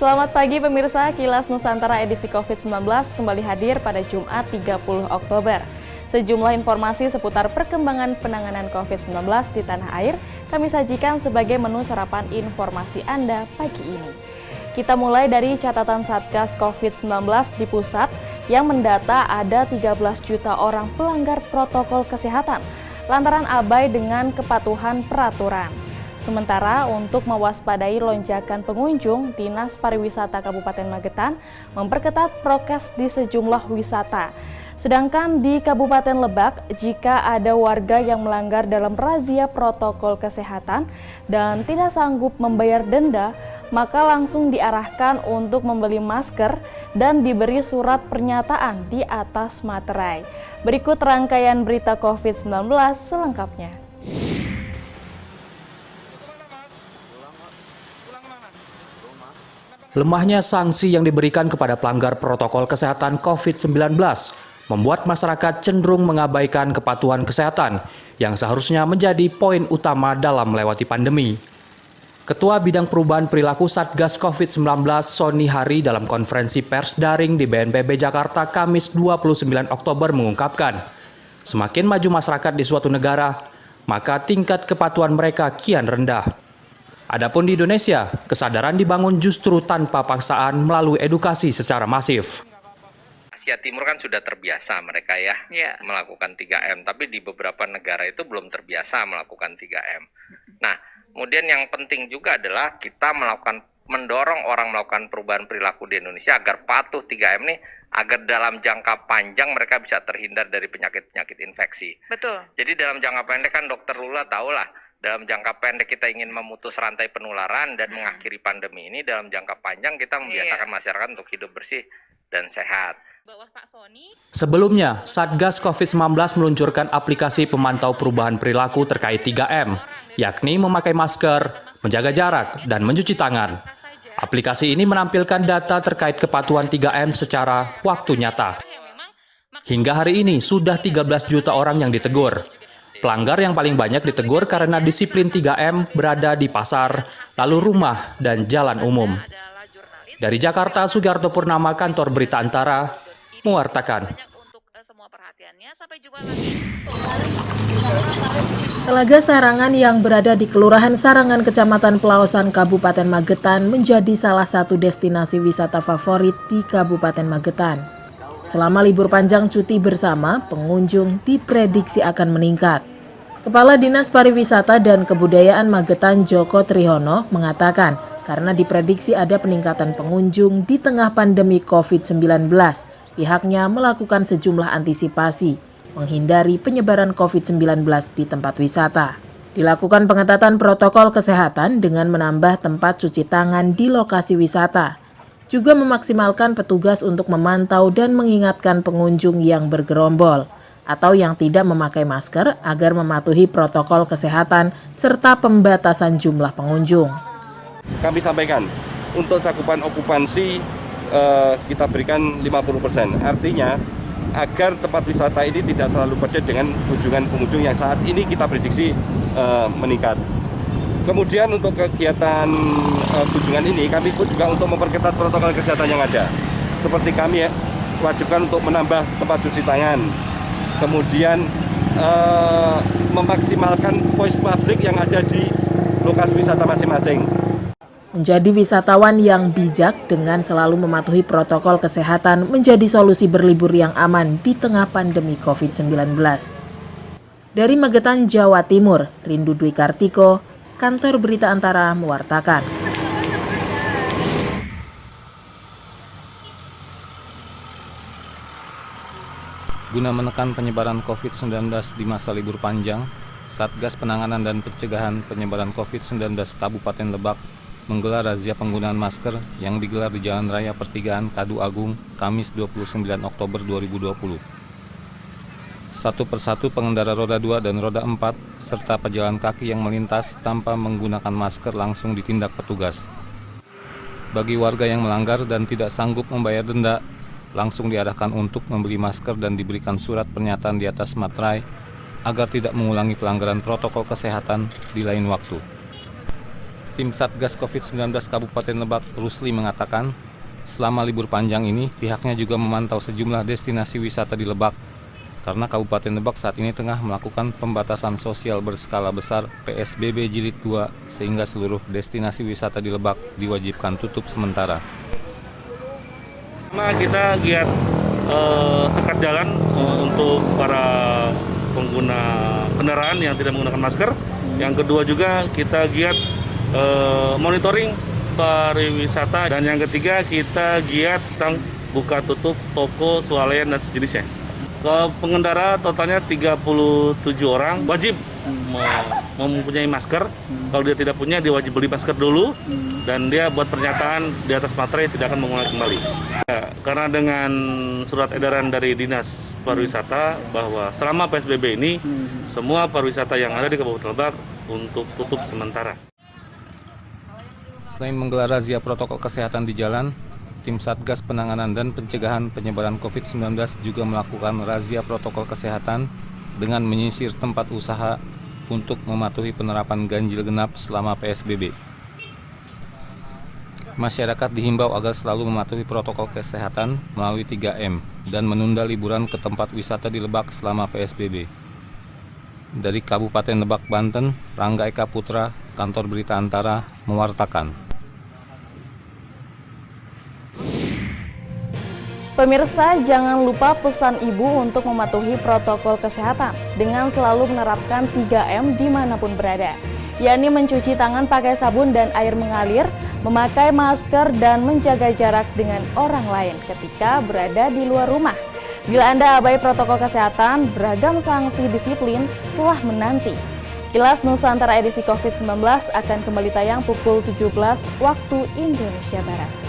Selamat pagi pemirsa, Kilas Nusantara edisi COVID-19 kembali hadir pada Jumat 30 Oktober. Sejumlah informasi seputar perkembangan penanganan COVID-19 di tanah air kami sajikan sebagai menu sarapan informasi Anda pagi ini. Kita mulai dari catatan Satgas COVID-19 di pusat yang mendata ada 13 juta orang pelanggar protokol kesehatan lantaran abai dengan kepatuhan peraturan. Sementara untuk mewaspadai lonjakan pengunjung, Dinas Pariwisata Kabupaten Magetan memperketat prokes di sejumlah wisata. Sedangkan di Kabupaten Lebak, jika ada warga yang melanggar dalam razia protokol kesehatan dan tidak sanggup membayar denda, maka langsung diarahkan untuk membeli masker dan diberi surat pernyataan di atas materai. Berikut rangkaian berita COVID-19 selengkapnya. Lemahnya sanksi yang diberikan kepada pelanggar protokol kesehatan COVID-19 membuat masyarakat cenderung mengabaikan kepatuhan kesehatan yang seharusnya menjadi poin utama dalam melewati pandemi. Ketua Bidang Perubahan Perilaku Satgas COVID-19 Sony Hari dalam konferensi pers daring di BNPB Jakarta Kamis 29 Oktober mengungkapkan, semakin maju masyarakat di suatu negara, maka tingkat kepatuhan mereka kian rendah. Adapun di Indonesia, kesadaran dibangun justru tanpa paksaan melalui edukasi secara masif. Asia Timur kan sudah terbiasa mereka melakukan 3M, tapi di beberapa negara itu belum terbiasa melakukan 3M. Nah, kemudian yang penting juga adalah kita mendorong orang melakukan perubahan perilaku di Indonesia agar patuh 3M nih, agar dalam jangka panjang mereka bisa terhindar dari penyakit-penyakit infeksi. Betul. Jadi dalam jangka pendek kan Dokter Lula tahulah, dalam jangka pendek kita ingin memutus rantai penularan dan mengakhiri pandemi ini. Dalam jangka panjang kita membiasakan masyarakat untuk hidup bersih dan sehat. Sebelumnya, Satgas COVID-19 meluncurkan aplikasi pemantau perubahan perilaku terkait 3M, yakni memakai masker, menjaga jarak, dan mencuci tangan. Aplikasi ini menampilkan data terkait kepatuhan 3M secara waktu nyata. Hingga hari ini sudah 13 juta orang yang ditegur. Pelanggar yang paling banyak ditegur karena disiplin 3M berada di pasar, lalu rumah, dan jalan umum. Dari Jakarta, Sugiarto Purnama, Kantor Berita Antara, mewartakan. Telaga Sarangan yang berada di Kelurahan Sarangan, Kecamatan Pelaosan, Kabupaten Magetan menjadi salah satu destinasi wisata favorit di Kabupaten Magetan. Selama libur panjang cuti bersama, pengunjung diprediksi akan meningkat. Kepala Dinas Pariwisata dan Kebudayaan Magetan Joko Trihono mengatakan karena diprediksi ada peningkatan pengunjung di tengah pandemi COVID-19, pihaknya melakukan sejumlah antisipasi menghindari penyebaran COVID-19 di tempat wisata. Dilakukan pengetatan protokol kesehatan dengan menambah tempat cuci tangan di lokasi wisata. Juga memaksimalkan petugas untuk memantau dan mengingatkan pengunjung yang bergerombol atau yang tidak memakai masker agar mematuhi protokol kesehatan serta pembatasan jumlah pengunjung. Kami sampaikan, untuk cakupan okupansi kita berikan 50%. Artinya, agar tempat wisata ini tidak terlalu padat dengan kunjungan pengunjung yang saat ini kita prediksi meningkat. Kemudian untuk kegiatan kunjungan ini, kami pun juga untuk memperketat protokol kesehatan yang ada. Seperti kami wajibkan untuk menambah tempat cuci tangan. Kemudian memaksimalkan voice public yang ada di lokasi wisata masing-masing. Menjadi wisatawan yang bijak dengan selalu mematuhi protokol kesehatan menjadi solusi berlibur yang aman di tengah pandemi COVID-19. Dari Magetan, Jawa Timur, Rindu Dwi Kartiko, Kantor Berita Antara mewartakan. Guna menekan penyebaran COVID-19 di masa libur panjang, Satgas Penanganan dan Pencegahan Penyebaran COVID-19 Kabupaten Lebak menggelar razia penggunaan masker yang digelar di Jalan Raya Pertigaan Kadu Agung, Kamis 29 Oktober 2020. Satu persatu pengendara roda 2 dan roda 4 serta pejalan kaki yang melintas tanpa menggunakan masker langsung ditindak petugas. Bagi warga yang melanggar dan tidak sanggup membayar denda, langsung diarahkan untuk membeli masker dan diberikan surat pernyataan di atas materai agar tidak mengulangi pelanggaran protokol kesehatan di lain waktu. Tim Satgas COVID-19 Kabupaten Lebak, Rusli, mengatakan selama libur panjang ini pihaknya juga memantau sejumlah destinasi wisata di Lebak karena Kabupaten Lebak saat ini tengah melakukan pembatasan sosial berskala besar PSBB Jilid 2 sehingga seluruh destinasi wisata di Lebak diwajibkan tutup sementara. Kita giat sekat jalan untuk para pengguna kendaraan yang tidak menggunakan masker. Yang kedua juga kita giat monitoring pariwisata, dan yang ketiga kita giat tentang buka tutup toko, swalayan dan sejenisnya. Ke pengendara totalnya 37 orang wajib mempunyai masker. Kalau dia tidak punya, dia wajib beli masker dulu dan dia buat pernyataan di atas materai tidak akan mengulangi kembali. Ya, karena dengan surat edaran dari Dinas Pariwisata bahwa selama PSBB ini semua pariwisata yang ada di Kabupaten Lebak untuk tutup sementara. Selain menggelar razia protokol kesehatan di jalan, tim Satgas Penanganan dan Pencegahan Penyebaran COVID-19 juga melakukan razia protokol kesehatan dengan menyisir tempat usaha untuk mematuhi penerapan ganjil genap selama PSBB. Masyarakat dihimbau agar selalu mematuhi protokol kesehatan melalui 3M dan menunda liburan ke tempat wisata di Lebak selama PSBB. Dari Kabupaten Lebak, Banten, Rangga Eka Putra, Kantor Berita Antara, mewartakan. Pemirsa, jangan lupa pesan ibu untuk mematuhi protokol kesehatan dengan selalu menerapkan 3M dimanapun berada, yakni mencuci tangan pakai sabun dan air mengalir, memakai masker, dan menjaga jarak dengan orang lain ketika berada di luar rumah. Bila Anda abai protokol kesehatan, beragam sanksi disiplin telah menanti. Kilas Nusantara edisi COVID-19 akan kembali tayang pukul 17 waktu Indonesia Barat.